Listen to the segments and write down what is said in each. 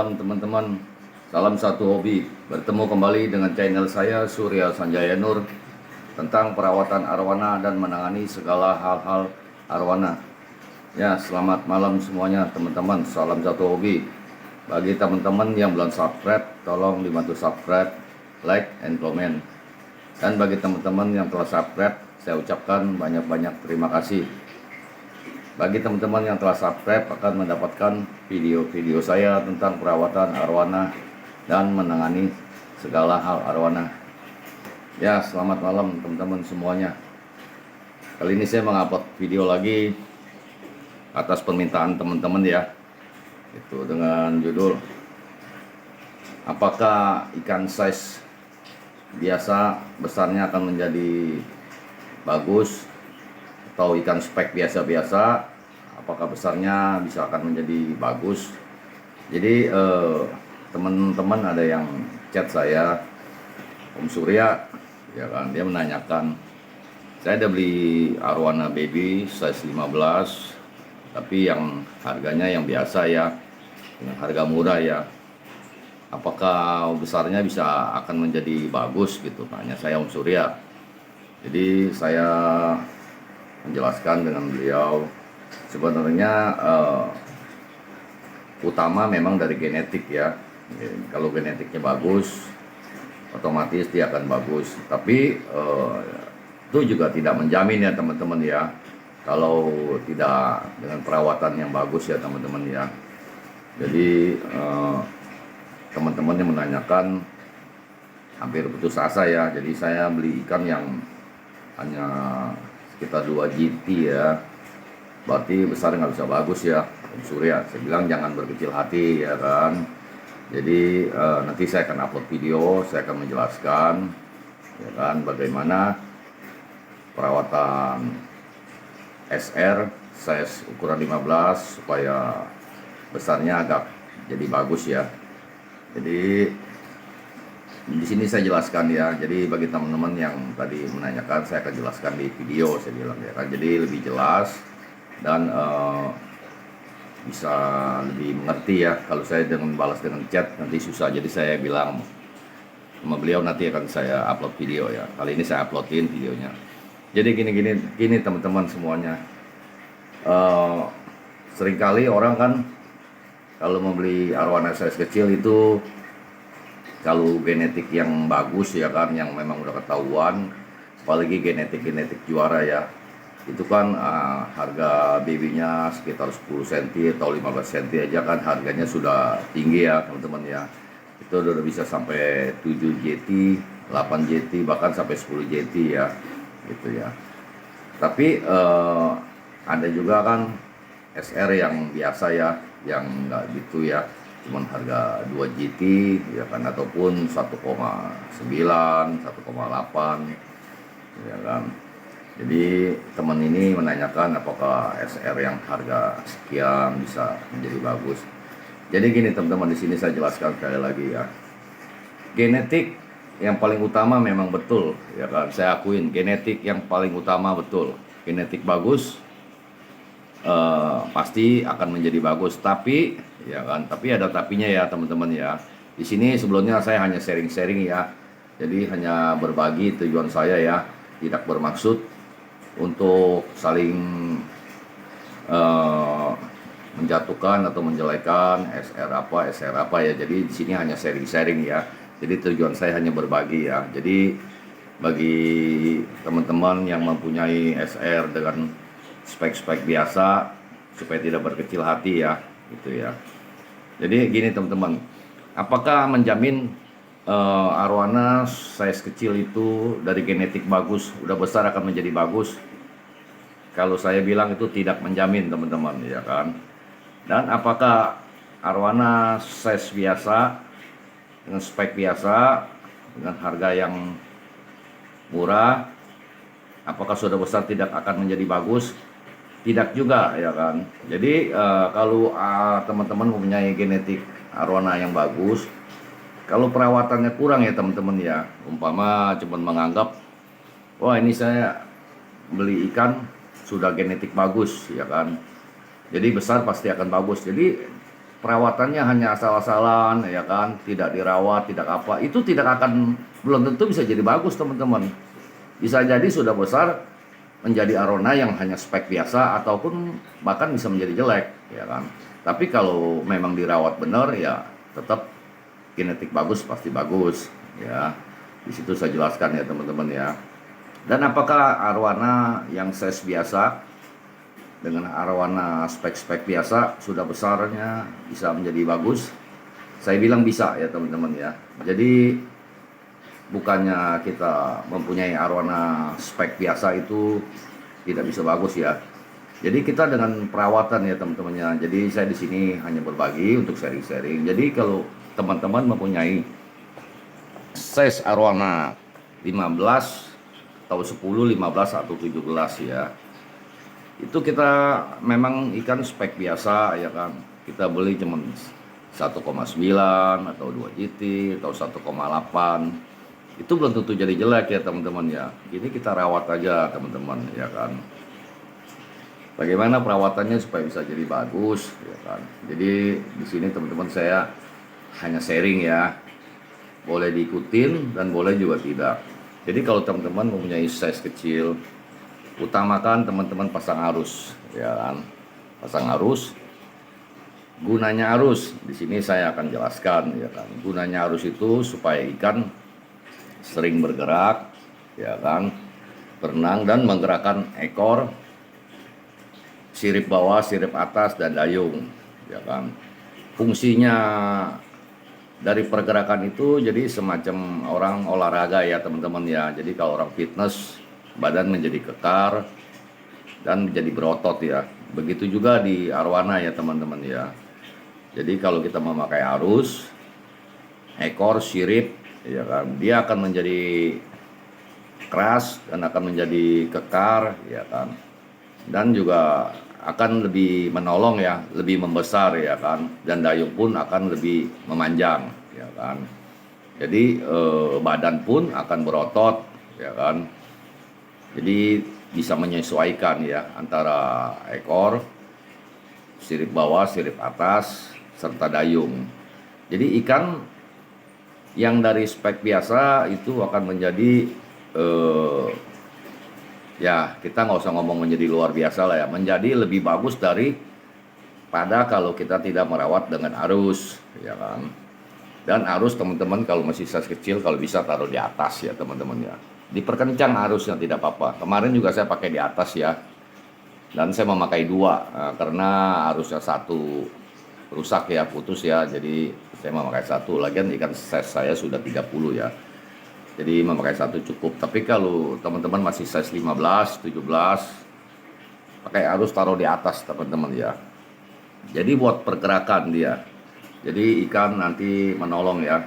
malam teman-teman. Salam satu hobi. Bertemu kembali dengan channel saya Surya Sanjaya Nur tentang perawatan arwana dan menangani segala hal-hal arwana. Ya, selamat malam semuanya teman-teman. Salam satu hobi. Bagi teman-teman yang belum subscribe, tolong dibantu subscribe, like, and comment. Dan bagi teman-teman yang telah subscribe, saya ucapkan banyak-banyak terima kasih. Bagi teman-teman yang telah subscribe akan mendapatkan video-video saya tentang perawatan arwana dan menangani segala hal arwana. Ya, selamat malam teman-teman semuanya. Kali ini saya mengupload video lagi atas permintaan teman-teman ya. Itu dengan judul apakah ikan size biasa besarnya akan menjadi bagus, atau ikan spek biasa-biasa apakah besarnya bisa akan menjadi bagus. Jadi teman-teman ada yang chat saya, Om Surya ya kan, dia menanyakan, saya ada beli arwana baby size 15 tapi yang harganya yang biasa ya, dengan harga murah ya, apakah besarnya bisa akan menjadi bagus gitu, tanya saya Om Surya. Jadi saya menjelaskan dengan beliau, sebenarnya utama memang dari genetik ya. Kalau genetiknya bagus, otomatis dia akan bagus. Tapi itu juga tidak menjamin ya teman-teman ya, kalau tidak dengan perawatan yang bagus ya teman-teman ya. Jadi teman-teman yang menanyakan hampir putus asa ya. Jadi saya beli ikan yang hanya sekitar 2 GT ya, berarti besar nggak bisa bagus ya Om Surya. Saya bilang jangan berkecil hati ya kan. Jadi nanti saya akan upload video, saya akan menjelaskan ya kan bagaimana perawatan SR size ukuran 15 supaya besarnya agak jadi bagus ya. Jadi di sini saya jelaskan ya. Jadi bagi teman-teman yang tadi menanyakan, saya akan jelaskan di video, saya bilang ya kan. Jadi lebih jelas dan bisa lebih mengerti ya. Kalau saya dengan balas dengan chat nanti susah. Jadi saya bilang sama beliau, nanti akan saya upload video ya. Kali ini saya uploadin videonya. Jadi gini teman-teman semuanya. Seringkali orang kan kalau membeli arwana size kecil itu, kalau genetik yang bagus ya kan, yang memang udah ketahuan, apalagi genetik juara ya, itu kan harga babynya sekitar 10 cm atau 15 cm aja kan harganya sudah tinggi ya teman-teman ya. Itu udah bisa sampai 7 JT, 8 JT, bahkan sampai 10 JT ya gitu ya. Tapi ada juga kan SR yang biasa ya, yang nggak gitu ya, cuman harga 2 GT ya kan, ataupun 1,9, 1,8 ya kan. Jadi teman ini menanyakan apakah SR yang harga sekian bisa menjadi bagus. Jadi gini teman-teman, di sini saya jelaskan sekali lagi ya. Genetik yang paling utama memang betul ya kan, saya akuin genetik yang paling utama betul. Genetik bagus pasti akan menjadi bagus, tapi ya kan, tapi ada tapinya ya teman-teman ya. Di sini sebelumnya saya hanya sharing-sharing ya, jadi hanya berbagi, tujuan saya ya tidak bermaksud untuk saling menjatuhkan atau menjelekan SR apa ya. Jadi di sini hanya sharing-sharing ya, jadi tujuan saya hanya berbagi ya. Jadi bagi teman-teman yang mempunyai SR dengan spek-spek biasa, supaya tidak berkecil hati ya gitu ya. Jadi gini teman-teman, apakah menjamin arwana size kecil itu dari genetik bagus udah besar akan menjadi bagus? Kalau saya bilang itu tidak menjamin teman-teman ya kan. Dan apakah arwana size biasa dengan spek biasa dengan harga yang murah, apakah sudah besar tidak akan menjadi bagus? Tidak juga ya kan. Jadi kalau teman-teman mempunyai genetik arwana yang bagus, kalau perawatannya kurang ya teman-teman ya, umpama cuma menganggap, wah ini saya beli ikan sudah genetik bagus ya kan, jadi besar pasti akan bagus. Jadi perawatannya hanya asal-asalan ya kan, tidak dirawat, tidak apa, itu tidak akan, belum tentu bisa jadi bagus teman-teman. Bisa jadi sudah besar menjadi arwana yang hanya spek biasa ataupun bahkan bisa menjadi jelek ya kan. Tapi kalau memang dirawat benar ya tetap genetik bagus pasti bagus ya. Di situ saya jelaskan ya teman-teman ya. Dan apakah arwana yang size biasa dengan arwana spek-spek biasa sudah besarnya bisa menjadi bagus? Saya bilang bisa ya teman-teman ya. Jadi bukannya kita mempunyai arwana spek biasa itu tidak bisa bagus ya. Jadi kita dengan perawatan ya teman-temannya. Jadi saya di sini hanya berbagi untuk sharing-sharing. Jadi kalau teman-teman mempunyai size arwana 15 atau 10, 15 atau 17 ya. Itu kita memang ikan spek biasa ya kan. Kita beli cuma 1,9 atau 2 GT atau 1,8. Itu belum tentu jadi jelek ya teman-teman ya. Ini kita rawat aja teman-teman ya kan. Bagaimana perawatannya supaya bisa jadi bagus ya kan. Jadi di sini teman-teman saya hanya sharing ya. Boleh diikutin dan boleh juga tidak. Jadi kalau teman-teman mempunyai size kecil, utamakan teman-teman pasang arus ya kan. Pasang arus. Gunanya arus di sini saya akan jelaskan ya kan. Gunanya arus itu supaya ikan sering bergerak ya kan, berenang dan menggerakkan ekor, sirip bawah, sirip atas dan dayung ya kan. Fungsinya dari pergerakan itu jadi semacam orang olahraga ya teman-teman ya. Jadi kalau orang fitness badan menjadi kekar dan menjadi berotot ya. Begitu juga di arwana ya teman-teman ya. Jadi kalau kita memakai arus, ekor, sirip ya kan, dia akan menjadi keras dan akan menjadi kekar ya kan. Dan juga akan lebih menolong ya, lebih membesar ya kan, dan dayung pun akan lebih memanjang ya kan. Jadi badan pun akan berotot ya kan. Jadi bisa menyesuaikan ya antara ekor, sirip bawah, sirip atas serta dayung. Jadi ikan yang dari spek biasa itu akan menjadi ya kita nggak usah ngomong menjadi luar biasa lah ya, menjadi lebih bagus dari pada kalau kita tidak merawat dengan arus ya kan. Dan arus teman-teman kalau masih size kecil kalau bisa taruh di atas ya teman-teman ya, diperkencang arusnya tidak apa-apa. Kemarin juga saya pakai di atas ya, dan saya memakai dua karena arusnya satu rusak ya, putus ya, jadi saya memakai satu. Lagian ikan size saya sudah 30 ya, jadi memakai satu cukup. Tapi kalau teman-teman masih size 15, 17, pakai arus taruh di atas teman-teman ya. Jadi buat pergerakan dia. Jadi ikan nanti menolong ya.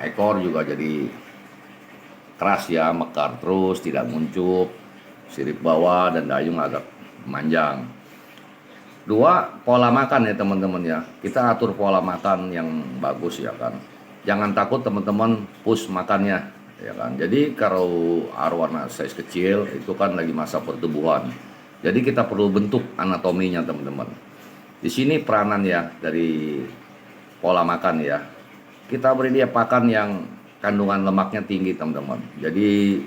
Ekor juga jadi keras ya, mekar terus, tidak muncup. Sirip bawah dan dayung agak manjang. Dua, pola makan ya teman-teman ya. Kita atur pola makan yang bagus ya kan. Jangan takut teman-teman push makannya ya kan. Jadi kalau arwana size kecil itu kan lagi masa pertumbuhan. Jadi kita perlu bentuk anatominya teman-teman. Di sini peranan ya dari pola makan ya. Kita beri dia pakan yang kandungan lemaknya tinggi teman-teman. Jadi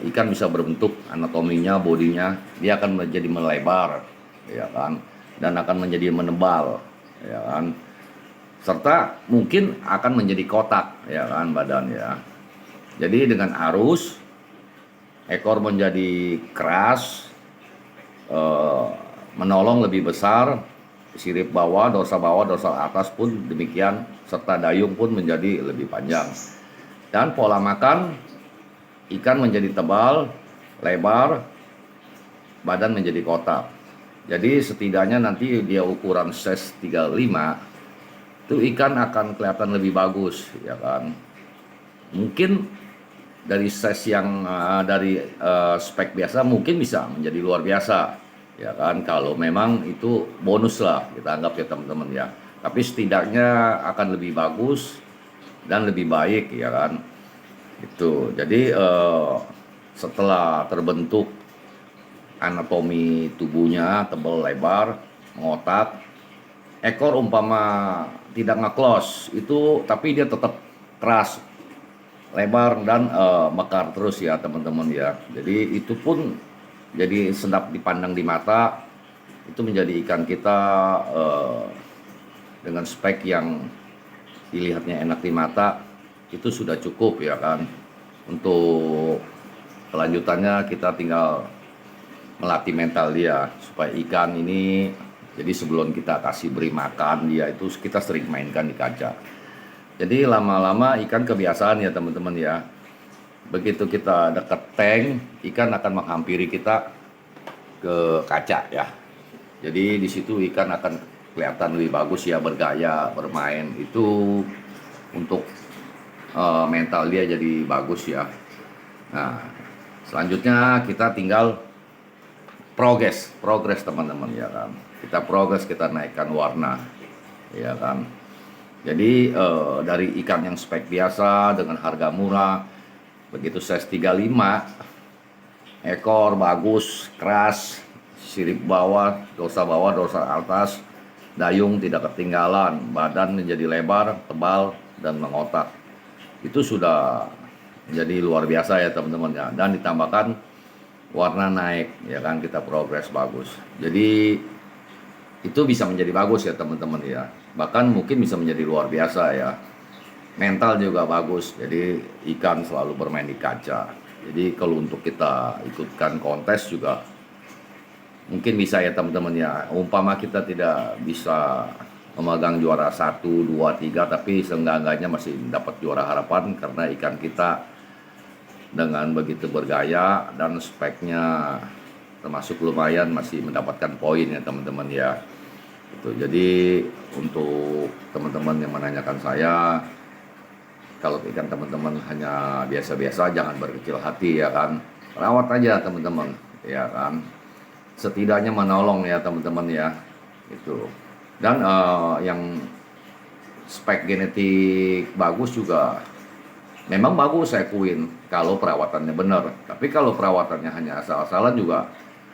ikan bisa berbentuk anatominya, bodinya, dia akan menjadi melebar ya kan, dan akan menjadi menebal ya kan, serta mungkin akan menjadi kotak ya kan badan ya. Jadi dengan arus ekor menjadi keras, menolong lebih besar, sirip bawah, dorsal atas pun demikian, serta dayung pun menjadi lebih panjang. Dan pola makan ikan menjadi tebal, lebar, badan menjadi kotak. Jadi setidaknya nanti dia ukuran size 35 itu ikan akan kelihatan lebih bagus ya kan. Mungkin dari size yang dari spek biasa mungkin bisa menjadi luar biasa ya kan, kalau memang itu bonus lah kita anggap ya teman-teman ya. Tapi setidaknya akan lebih bagus dan lebih baik ya kan. Itu jadi setelah terbentuk anatomi tubuhnya tebal lebar, mengotak. Ekor umpama tidak nge-close itu, tapi dia tetap keras, lebar, dan mekar terus ya teman-teman ya. Jadi itu pun jadi sedap dipandang di mata. Itu menjadi ikan kita dengan spek yang dilihatnya enak di mata, itu sudah cukup ya kan. Untuk kelanjutannya kita tinggal melatih mental dia supaya ikan ini, jadi sebelum kita kasih beri makan dia itu kita sering mainkan di kaca. Jadi lama-lama ikan kebiasaan ya teman-teman ya. Begitu kita dekat tank, ikan akan menghampiri kita ke kaca ya. Jadi di situ ikan akan kelihatan lebih bagus ya, bergaya, bermain. Itu untuk mental dia jadi bagus ya. Nah, selanjutnya kita tinggal progres teman-teman ya kan. Kita progres, kita naikkan warna ya kan. Jadi dari ikan yang spek biasa dengan harga murah, begitu size 35, ekor bagus, keras, sirip bawah, dorsal atas, dayung tidak ketinggalan, badan menjadi lebar, tebal, dan mengotak. Itu sudah jadi luar biasa ya teman-teman ya. Dan ditambahkan warna naik ya kan, kita progres bagus. Jadi itu bisa menjadi bagus ya teman-teman ya. Bahkan mungkin bisa menjadi luar biasa ya. Mental juga bagus. Jadi ikan selalu bermain di kaca. Jadi kalau untuk kita ikutkan kontes juga mungkin bisa ya teman-teman ya. Umpama kita tidak bisa memegang juara 1, 2, 3, tapi seenggak-enggaknya masih dapat juara harapan karena ikan kita dengan begitu bergaya dan speknya termasuk lumayan, masih mendapatkan poin ya teman-teman ya. Itu jadi untuk teman-teman yang menanyakan saya, kalau ikan teman-teman hanya biasa-biasa, jangan berkecil hati ya kan. Rawat aja teman-teman ya kan. Setidaknya menolong ya teman-teman ya. Itu. Dan yang spek genetik bagus juga memang bagus, saya akuin kalau perawatannya benar. Tapi kalau perawatannya hanya asal-asalan juga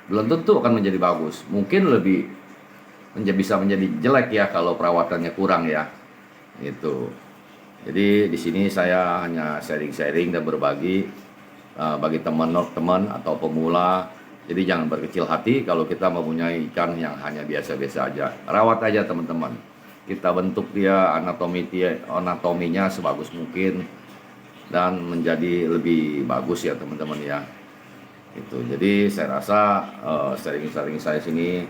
belum tentu akan menjadi bagus. Mungkin lebih bisa menjadi jelek ya kalau perawatannya kurang ya. Itu. Jadi di sini saya hanya sharing-sharing dan berbagi bagi teman-teman atau pemula. Jadi jangan berkecil hati kalau kita mempunyai ikan yang hanya biasa-biasa aja. Rawat aja teman-teman. Kita bentuk dia anatominya sebagus mungkin dan menjadi lebih bagus ya teman-teman ya. Itu. Jadi saya rasa sharing-sharing saya sini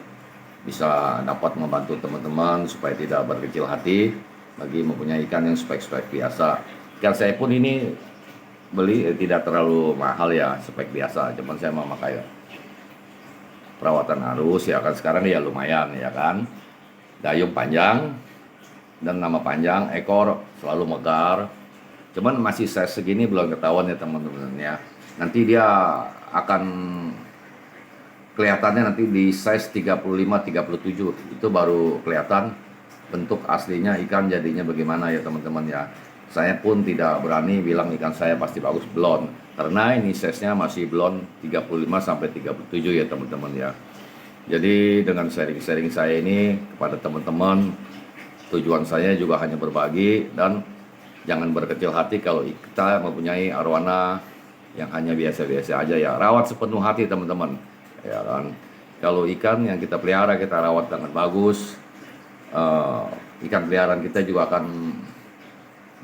bisa dapat membantu teman-teman supaya tidak berkecil hati bagi mempunyai ikan yang spek-spek biasa. Ikan saya pun ini beli tidak terlalu mahal ya, spek biasa. Cuman saya memakai perawatan arus ya kan, sekarang ya lumayan ya kan. Dayung panjang dan nama panjang, ekor selalu megar. Cuman masih size segini belum ketahuan ya teman-teman ya. Nanti dia akan kelihatannya nanti di size 35-37 itu baru kelihatan bentuk aslinya ikan jadinya bagaimana ya teman-teman ya. Saya pun tidak berani bilang ikan saya pasti bagus, belum, karena ini size-nya masih belum 35-37 ya teman-teman ya. Jadi dengan sharing-sharing saya ini kepada teman-teman, tujuan saya juga hanya berbagi dan jangan berkecil hati kalau kita mempunyai arwana yang hanya biasa-biasa aja ya. Rawat sepenuh hati teman-teman ya kan. Kalau ikan yang kita pelihara, kita rawat dengan bagus, ikan peliharaan kita juga akan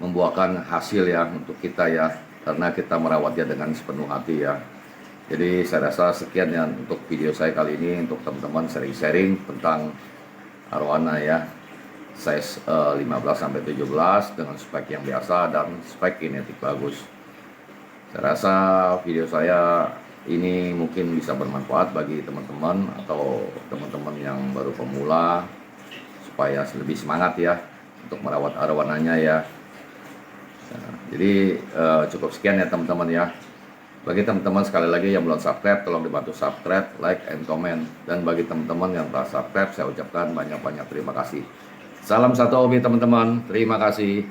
membuahkan hasil ya untuk kita ya, karena kita merawatnya dengan sepenuh hati ya. Jadi saya rasa sekian ya untuk video saya kali ini, untuk teman-teman sharing-sharing tentang arwana ya, size 15-17 dengan spek yang biasa dan spek genetik bagus. Saya rasa video saya ini mungkin bisa bermanfaat bagi teman-teman atau teman-teman yang baru pemula, supaya lebih semangat ya untuk merawat arwananya ya. Nah, jadi cukup sekian ya teman-teman ya. Bagi teman-teman sekali lagi yang belum subscribe, tolong dibantu subscribe, like, and comment. Dan bagi teman-teman yang telah subscribe, saya ucapkan banyak-banyak terima kasih. Salam satu hobi teman-teman, terima kasih.